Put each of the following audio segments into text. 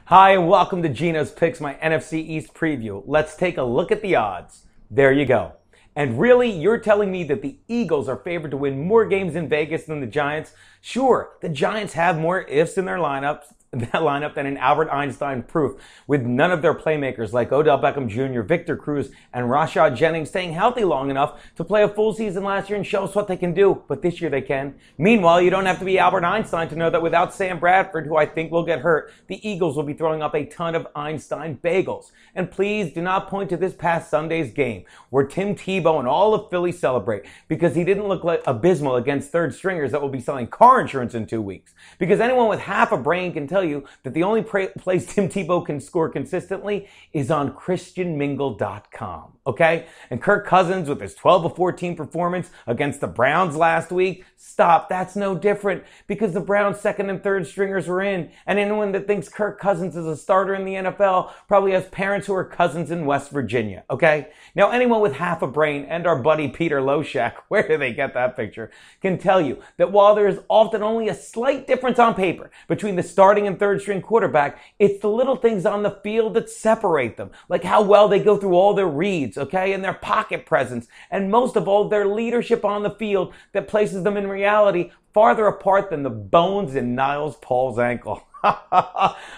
Hi, and welcome to Geno's Picks, my NFC East preview. Let's take a look at the odds. There you go. And really, you're telling me that the Eagles are favored to win more games in Vegas than the Giants? Sure, the Giants have more ifs in their lineup than an Albert Einstein proof, with none of their playmakers like Odell Beckham Jr., Victor Cruz, and Rashad Jennings staying healthy long enough to play a full season last year and show us what they can do. But this year they can. Meanwhile, you don't have to be Albert Einstein to know that without Sam Bradford, who I think will get hurt, the Eagles will be throwing up a ton of Einstein bagels. And please do not point to this past Sunday's game, where Tim Tebow and all of Philly celebrate because he didn't look like abysmal against third stringers that will be selling car insurance in 2 weeks. Because anyone with half a brain can tell you that the only place Tim Tebow can score consistently is on ChristianMingle.com, okay? And Kirk Cousins with his 12-14 performance against the Browns last week, stop, that's no different because the Browns' second and third stringers were in, and anyone that thinks Kirk Cousins is a starter in the NFL probably has parents who are cousins in West Virginia, okay? Now, anyone with half a brain and our buddy Peter Loshak, where did they get that picture, can tell you that while there is often only a slight difference on paper between the starting and third string quarterback, it's the little things on the field that separate them, like how well they go through all their reads, okay, and their pocket presence, and most of all, their leadership on the field that places them in reality farther apart than the bones in Niles Paul's ankle.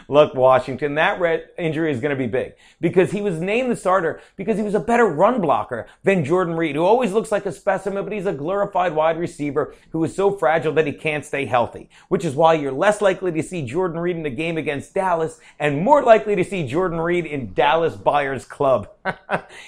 Look, Washington, that injury is going to be big because he was named the starter because he was a better run blocker than Jordan Reed, who always looks like a specimen, but he's a glorified wide receiver who is so fragile that he can't stay healthy, which is why you're less likely to see Jordan Reed in a game against Dallas and more likely to see Jordan Reed in Dallas Buyers Club.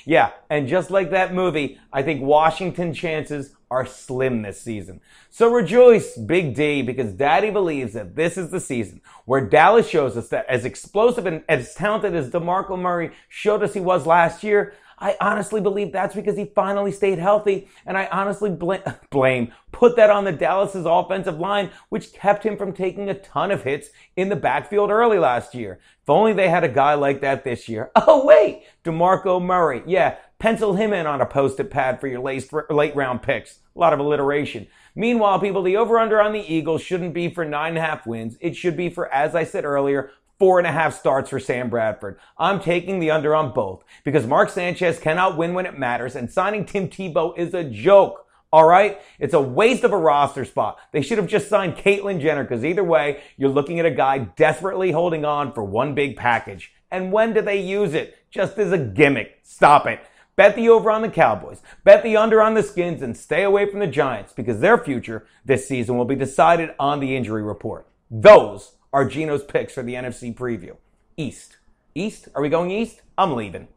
Yeah, and just like that movie, I think Washington chances are slim this season. So rejoice, Big D, because Daddy believes that this is the season where Dallas shows us that as explosive and as talented as DeMarco Murray showed us he was last year, I honestly believe that's because he finally stayed healthy, and I honestly put that on the Dallas's offensive line, which kept him from taking a ton of hits in the backfield early last year. If only they had a guy like that this year. Oh, wait, DeMarco Murray. Yeah, pencil him in on a post-it pad for your late round picks. A lot of alliteration. Meanwhile, people, the over-under on the Eagles shouldn't be for 9.5 wins. It should be for, as I said earlier, 4.5 starts for Sam Bradford. I'm taking the under on both because Mark Sanchez cannot win when it matters, and signing Tim Tebow is a joke. All right? It's a waste of a roster spot. They should have just signed Caitlyn Jenner because either way, you're looking at a guy desperately holding on for one big package. And when do they use it? Just as a gimmick. Stop it. Bet the over on the Cowboys. Bet the under on the Skins and stay away from the Giants because their future this season will be decided on the injury report. Those are Geno's picks for the NFC preview. East. East? Are we going east? I'm leaving.